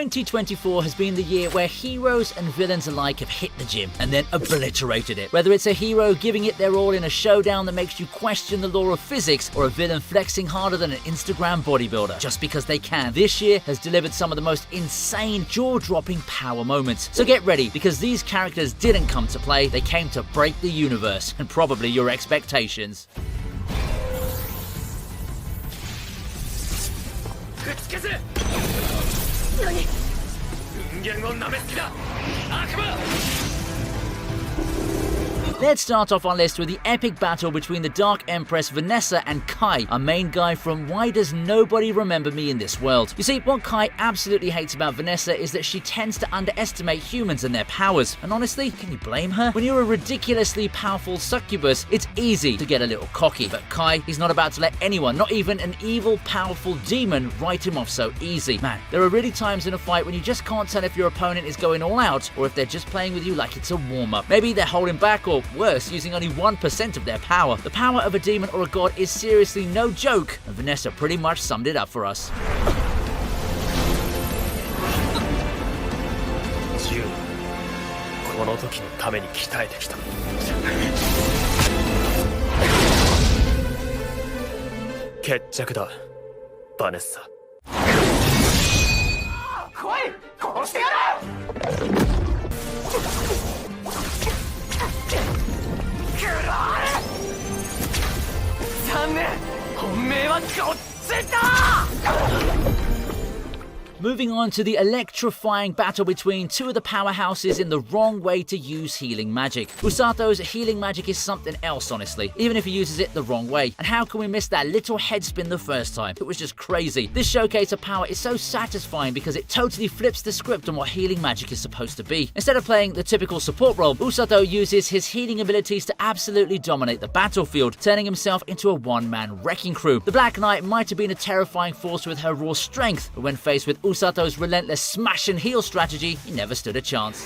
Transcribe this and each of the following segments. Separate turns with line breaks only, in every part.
2024 has been the year where heroes and villains alike have hit the gym and then obliterated it. Whether it's a hero giving it their all in a showdown that makes you question the law of physics, or a villain flexing harder than an Instagram bodybuilder just because they can, this year has delivered some of the most insane, jaw-dropping power moments. So get ready, because these characters didn't come to play, they came to break the universe, and probably your expectations. Let's start off our list with the epic battle between the Dark Empress Vanessa and Kai, our main guy from Why Does Nobody Remember Me in This World? You see, what Kai absolutely hates about Vanessa is that she tends to underestimate humans and their powers. And honestly, can you blame her? When you're a ridiculously powerful succubus, it's easy to get a little cocky. But Kai, he's not about to let anyone, not even an evil, powerful demon, write him off so easy. Man, there are really times in a fight when you just can't tell if your opponent is going all out or if they're just playing with you like it's a warm-up. Maybe they're holding back, or worse, using only 1% of their power. The power of a demon or a god is seriously no joke, and Vanessa pretty much summed it up for us. Moving on to the electrifying battle between two of the powerhouses in the wrong way to use healing magic. Usato's healing magic is something else, honestly, even if he uses it the wrong way. And how can we miss that little head spin the first time? It was just crazy. This showcase of power is so satisfying because it totally flips the script on what healing magic is supposed to be. Instead of playing the typical support role, Usato uses his healing abilities to absolutely dominate the battlefield, turning himself into a one-man wrecking crew. The Black Knight might have been a terrifying force with her raw strength, but when faced with Usato's relentless smash and heal strategy, he never stood a chance.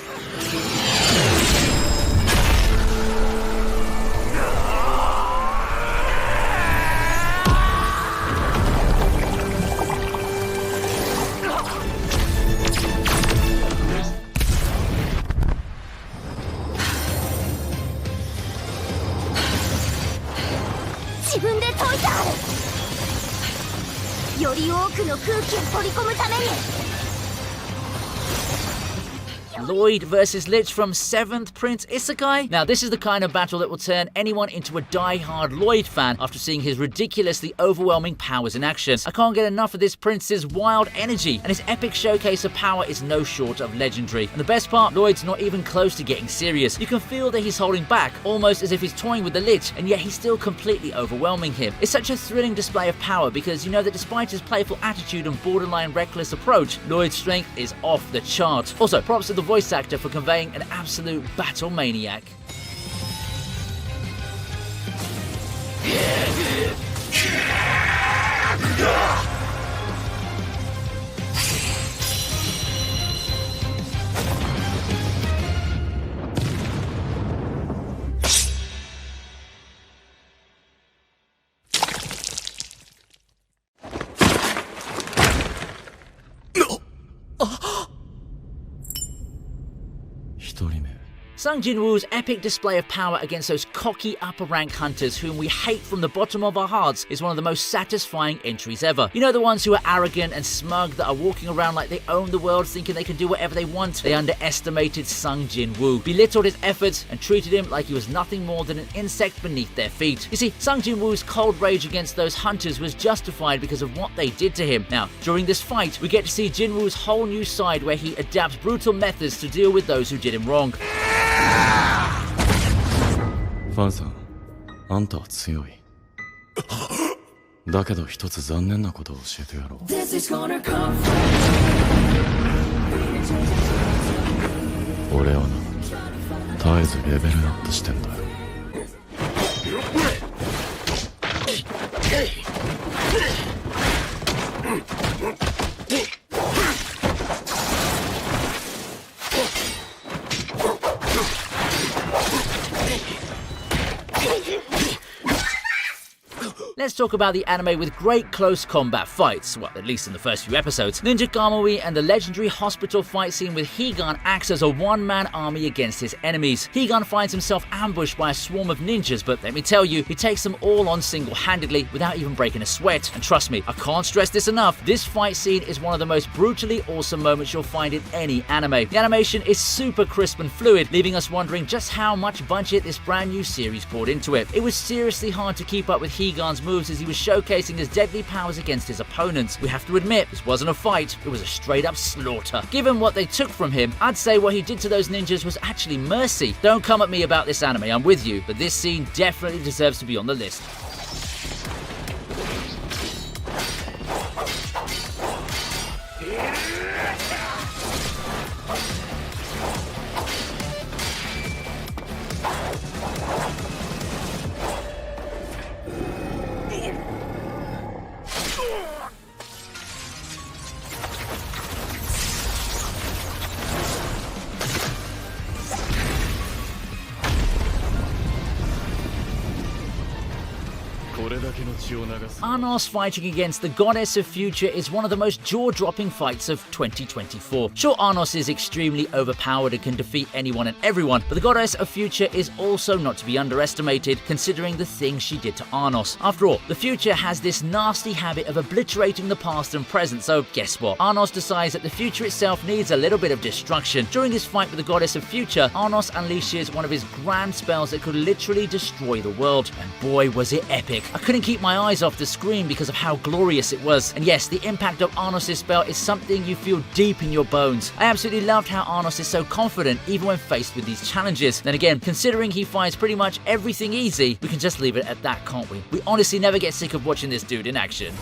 Lloyd versus Lich from 7th Prince Isekai? Now, this is the kind of battle that will turn anyone into a die-hard Lloyd fan after seeing his ridiculously overwhelming powers in action. I can't get enough of this prince's wild energy, and his epic showcase of power is no short of legendary. And the best part, Lloyd's not even close to getting serious. You can feel that he's holding back, almost as if he's toying with the Lich, and yet he's still completely overwhelming him. It's such a thrilling display of power because you know that despite his playful attitude and borderline reckless approach, Lloyd's strength is off the chart. Also, props to the voice actor for conveying an absolute battle maniac. Sung Jin-woo's epic display of power against those cocky upper-rank hunters whom we hate from the bottom of our hearts is one of the most satisfying entries ever. You know, the ones who are arrogant and smug that are walking around like they own the world, thinking they can do whatever they want? They underestimated Sung Jin-woo, belittled his efforts, and treated him like he was nothing more than an insect beneath their feet. You see, Sung Jin-woo's cold rage against those hunters was justified because of what they did to him. Now, during this fight, we get to see Jin-woo's whole new side where he adapts brutal methods to deal with those who did him wrong.
ファンさん、あんたは強い。だけど一つ残念なことを教えてやろう。俺はな、絶えずレベルアップしてんだよ。
let's talk about the anime with great close combat fights, well, at least in the first few episodes. Ninja Kamui and the legendary hospital fight scene with Higan acts as a one-man army against his enemies. Higan finds himself ambushed by a swarm of ninjas, but let me tell you, he takes them all on single-handedly without even breaking a sweat. And trust me, I can't stress this enough, this fight scene is one of the most brutally awesome moments you'll find in any anime. The animation is super crisp and fluid, leaving us wondering just how much budget this brand new series poured into it. It was seriously hard to keep up with Higan's moves as he was showcasing his deadly powers against his opponents. We have to admit, this wasn't a fight, it was a straight up slaughter. Given what they took from him, I'd say what he did to those ninjas was actually mercy. Don't come at me about this anime, I'm with you, but this scene definitely deserves to be on the list. Arnos fighting against the Goddess of Future is one of the most jaw-dropping fights of 2024. Sure, Arnos is extremely overpowered and can defeat anyone and everyone, but the Goddess of Future is also not to be underestimated considering the things she did to Arnos. After all, the Future has this nasty habit of obliterating the past and present, so guess what? Arnos decides that the Future itself needs a little bit of destruction. During this fight with the Goddess of Future, Arnos unleashes one of his grand spells that could literally destroy the world, and boy was it epic. I couldn't keep my eyes off the screen because of how glorious it was. And yes, the impact of Arnos' spell is something you feel deep in your bones. I absolutely loved how Arnos is so confident even when faced with these challenges. Then again, considering he finds pretty much everything easy, we can just leave it at that, can't we? We honestly never get sick of watching this dude in action.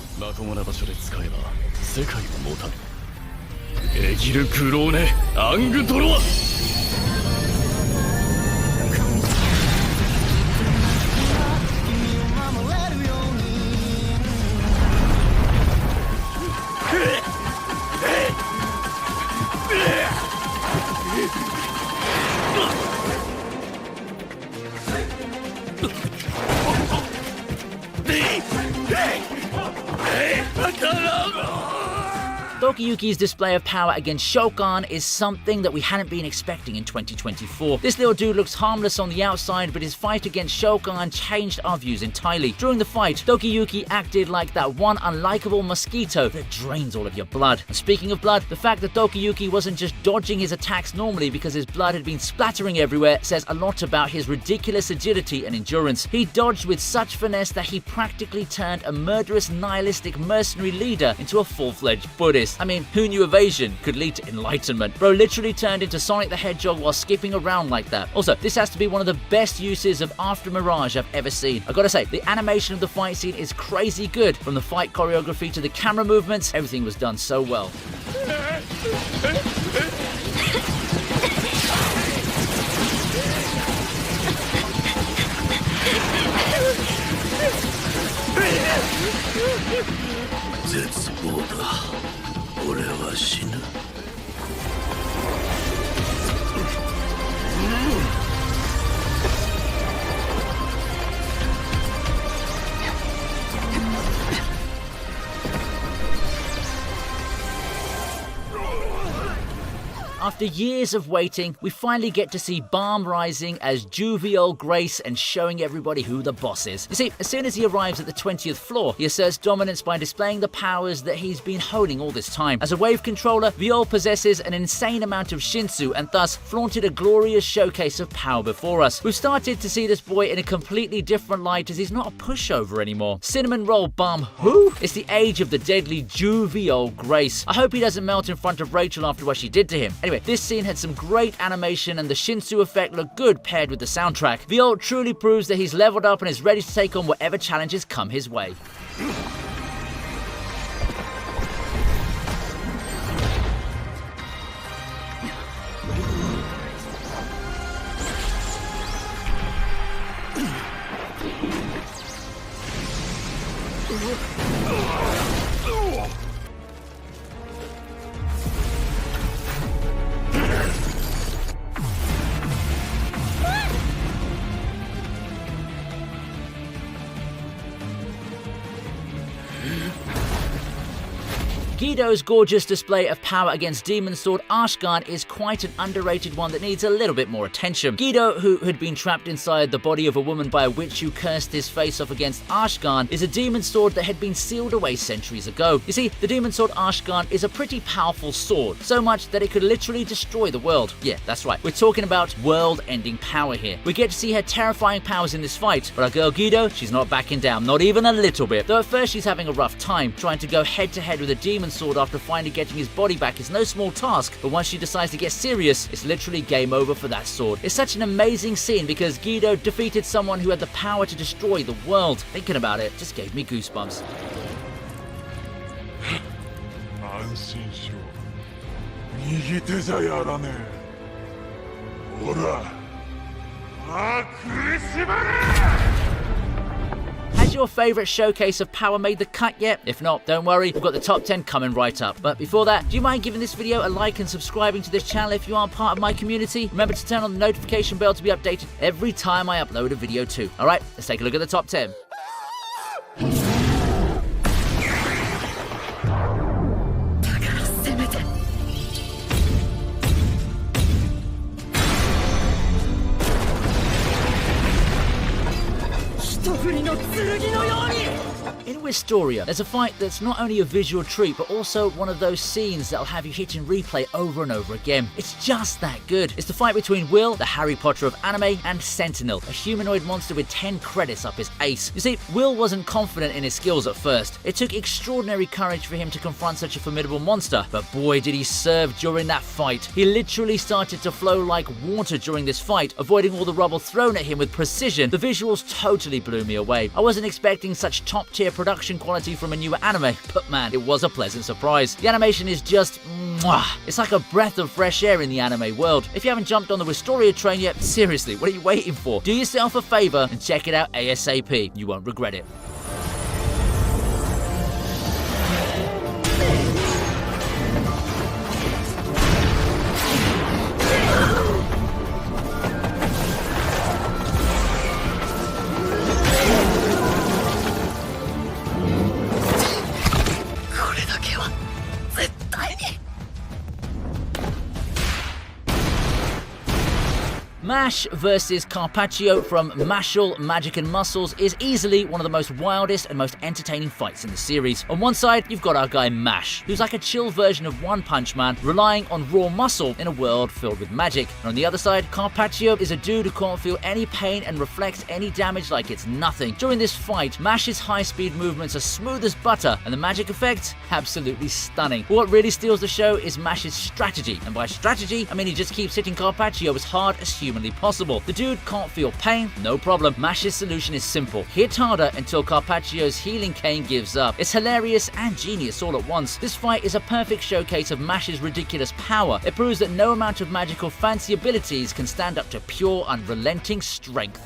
'Dokiyuki's display of power against Shokan is something that we hadn't been expecting in 2024. This little dude looks harmless on the outside, but his fight against Shokan changed our views entirely. During the fight, Dokiyuki acted like that one unlikable mosquito that drains all of your blood. And speaking of blood, the fact that Dokiyuki wasn't just dodging his attacks normally because his blood had been splattering everywhere says a lot about his ridiculous agility and endurance. He dodged with such finesse that he practically turned a murderous nihilistic mercenary leader into a full-fledged Buddhist. I mean, who knew evasion could lead to enlightenment? Bro literally turned into Sonic the Hedgehog while skipping around like that. Also, this has to be one of the best uses of After Mirage I've ever seen. I gotta say, the animation of the fight scene is crazy good. From the fight choreography to the camera movements, everything was done so well. After years of waiting, we finally get to see Balm rising as jovial Grace and showing everybody who the boss is. You see, as soon as he arrives at the 20th floor, he asserts dominance by displaying the powers that he's been holding all this time. As a wave controller, Viol possesses an insane amount of Shinsu and thus flaunted a glorious showcase of power before us. We've started to see this boy in a completely different light as he's not a pushover anymore. Cinnamon roll Balm who? It's the age of the deadly jovial Grace. I hope he doesn't melt in front of Rachel after what she did to him. Anyway, this scene had some great animation and the Shinsu effect looked good paired with the soundtrack. Viol truly proves that he's leveled up and is ready to take on whatever challenges come his way. Guido's gorgeous display of power against Demon Sword Ashgarn is quite an underrated one that needs a little bit more attention. Guido, who had been trapped inside the body of a woman by a witch who cursed his face off against Ashgarn, is a demon sword that had been sealed away centuries ago. You see, the Demon Sword Ashgarn is a pretty powerful sword, so much that it could literally destroy the world. Yeah, that's right, we're talking about world-ending power here. We get to see her terrifying powers in this fight, but our girl Guido, she's not backing down, not even a little bit. Though at first she's having a rough time. Trying to go head-to-head with a demon sword after finally getting his body back is no small task, but once she decides to get serious, it's literally game over for that sword. It's such an amazing scene because Guido defeated someone who had the power to destroy the world. Thinking about it just gave me goosebumps.
安心しろ。右手じゃやらねえ。ほら、食いしばれ！
Has your favourite showcase of power made the cut yet? If not, don't worry, we've got the top 10 coming right up. But before that, do you mind giving this video a like and subscribing to this channel if you aren't part of my community? Remember to turn on the notification bell to be updated every time I upload a video too. Alright, let's take a look at the top 10. In Wisteria, there's a fight that's not only a visual treat, but also one of those scenes that'll have you hit and replay over and over again. It's just that good. It's the fight between Will, the Harry Potter of anime, and Sentinel, a humanoid monster with 10 credits up his ace. You see, Will wasn't confident in his skills at first. It took extraordinary courage for him to confront such a formidable monster, but boy did he serve during that fight. He literally started to flow like water during this fight, avoiding all the rubble thrown at him with precision. The visuals totally blew me away. I wasn't expecting such top-tier production quality from a newer anime, but man, it was a pleasant surprise. The animation is just mwah. It's like a breath of fresh air in the anime world. If you haven't jumped on the Wisteria train yet, seriously, what are you waiting for? Do yourself a favor and check it out ASAP. You won't regret it. Mash vs Carpaccio from Mashal, Magic and Muscles is easily one of the most wildest and most entertaining fights in the series. On one side, you've got our guy Mash, who's like a chill version of One Punch Man, relying on raw muscle in a world filled with magic. And on the other side, Carpaccio is a dude who can't feel any pain and reflects any damage like it's nothing. During this fight, Mash's high-speed movements are smooth as butter, and the magic effects, absolutely stunning. But what really steals the show is Mash's strategy, and by strategy, I mean he just keeps hitting Carpaccio as hard as humanly possible. The dude can't feel pain, no problem. Mash's solution is simple. Hit harder until Carpaccio's healing cane gives up. It's hilarious and genius all at once. This fight is a perfect showcase of Mash's ridiculous power. It proves that no amount of magical fancy abilities can stand up to pure, unrelenting strength.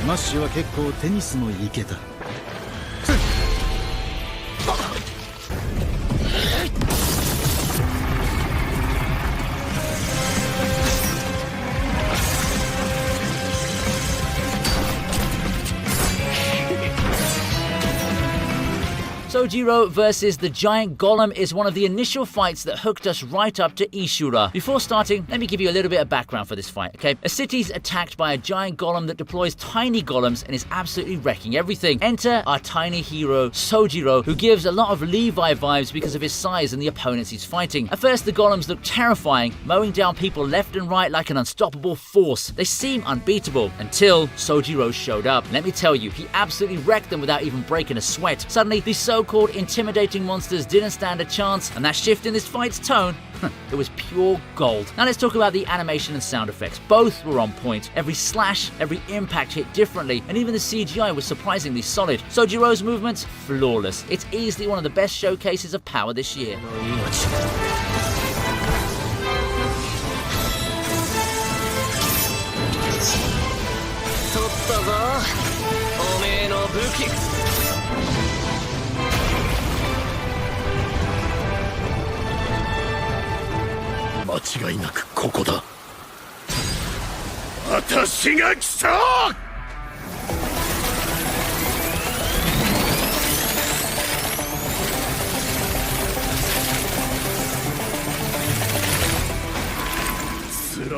マッシュは結構テニスもいけた。
Sojiro versus the giant golem is one of the initial fights that hooked us right up to Ishura. Before starting, let me give you a little bit of background for this fight, okay? A city's attacked by a giant golem that deploys tiny golems and is absolutely wrecking everything. Enter our tiny hero, Sojiro, who gives a lot of Levi vibes because of his size and the opponents he's fighting. At first, the golems look terrifying, mowing down people left and right like an unstoppable force. They seem unbeatable until Sojiro showed up. Let me tell you, he absolutely wrecked them without even breaking a sweat. Suddenly, these so-called intimidating monsters didn't stand a chance, and that shift in this fight's tone, it was pure gold. Now let's talk about the animation and sound effects. Both were on point. Every slash, every impact hit differently, and even the CGI was surprisingly solid. Sojiro's movements, flawless. It's easily one of the best showcases of power this year.
間違いなくここだ。私が来た。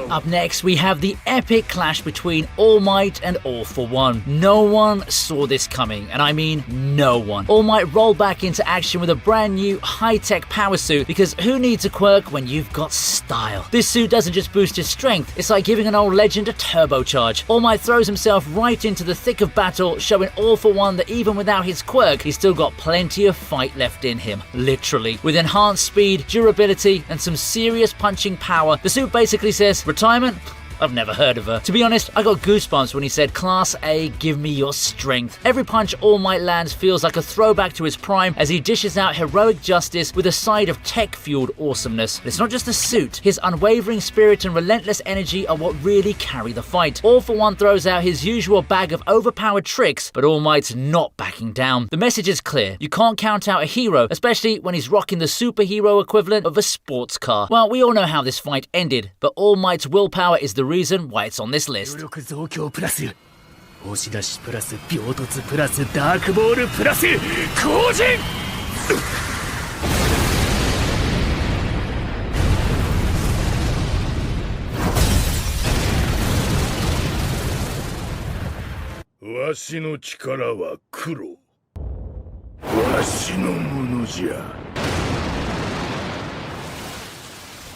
Up next, we have the epic clash between All Might and All for One. No one saw this coming, and I mean no one. All Might rolled back into action with a brand new high-tech power suit, because who needs a quirk when you've got style? This suit doesn't just boost his strength, it's like giving an old legend a turbocharge. All Might throws himself right into the thick of battle, showing All for One that even without his quirk, he's still got plenty of fight left in him, literally. With enhanced speed, durability, and some serious punching power, the suit basically says, retirement? I've never heard of her. To be honest, I got goosebumps when he said, Class A, give me your strength. Every punch All Might lands feels like a throwback to his prime as he dishes out heroic justice with a side of tech-fueled awesomeness. But it's not just the suit. His unwavering spirit and relentless energy are what really carry the fight. All for One throws out his usual bag of overpowered tricks, but All Might's not backing down. The message is clear. You can't count out a hero, especially when he's rocking the superhero equivalent of a sports car. Well, we all know how this fight ended, but All Might's willpower is the reason why it's on this list.
力増強プラス押し出しプラス病突プラスダークボールプラス後陣
わしの力は黒。わしのものじゃ。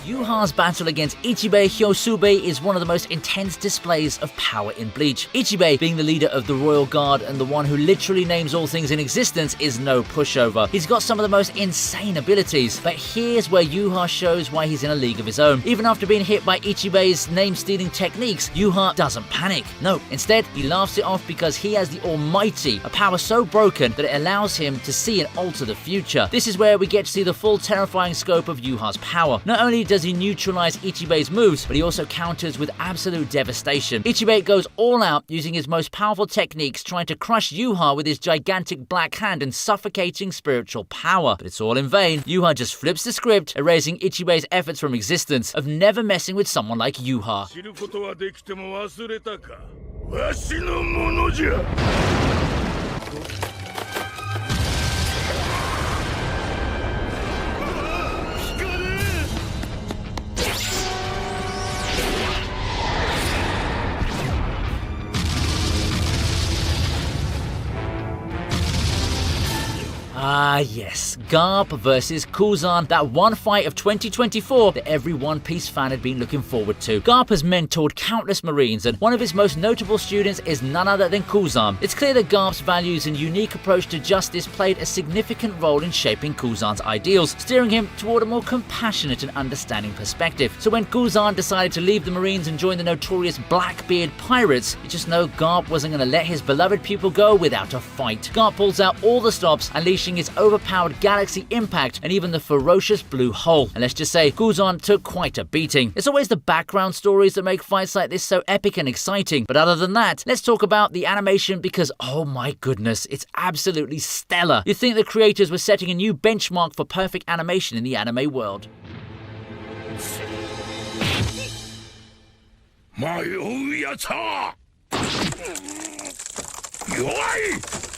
Yuha's battle against Ichibei Hyosube is one of the most intense displays of power in Bleach. Ichibei, being the leader of the Royal Guard and the one who literally names all things in existence, is no pushover. He's got some of the most insane abilities, but here's where Yuha shows why he's in a league of his own. Even after being hit by Ichibei's name-stealing techniques, Yuha doesn't panic. No, instead, he laughs it off because he has the Almighty, a power so broken that it allows him to see and alter the future. This is where we get to see the full terrifying scope of Yuha's power. Not only does he neutralize Ichibei's moves, but he also counters with absolute devastation. Ichibei goes all out using his most powerful techniques, trying to crush Yuha with his gigantic black hand and suffocating spiritual power. But it's all in vain. Yuha just flips the script, erasing Ichibei's efforts from existence of never messing with someone like Yuha.
知ることはできても忘れたか。わしのものじゃ。
Ah yes, Garp versus Kuzan, that one fight of 2024 that every One Piece fan had been looking forward to. Garp has mentored countless Marines, and one of his most notable students is none other than Kuzan. It's clear that Garp's values and unique approach to justice played a significant role in shaping Kuzan's ideals, steering him toward a more compassionate and understanding perspective. So when Kuzan decided to leave the Marines and join the notorious Blackbeard Pirates, you just know Garp wasn't going to let his beloved pupil go without a fight. Garp pulls out all the stops, unleashing his overpowered galaxy impact and even the ferocious blue hole. And let's just say, Kuzan took quite a beating. It's always the background stories that make fights like this so epic and exciting. But other than that, let's talk about the animation because, oh my goodness, it's absolutely stellar. You'd think the creators were setting a new benchmark for perfect animation in the anime world.
迷うやつは弱い。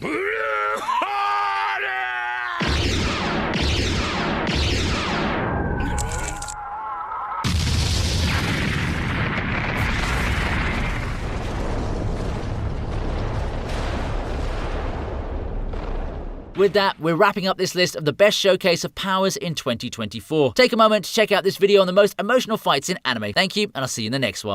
ブルーハーレ
With that, we're wrapping up this list of the best showcase of powers in 2024. Take a moment to check out this video on the most emotional fights in anime. Thank you, and I'll see you in the next one.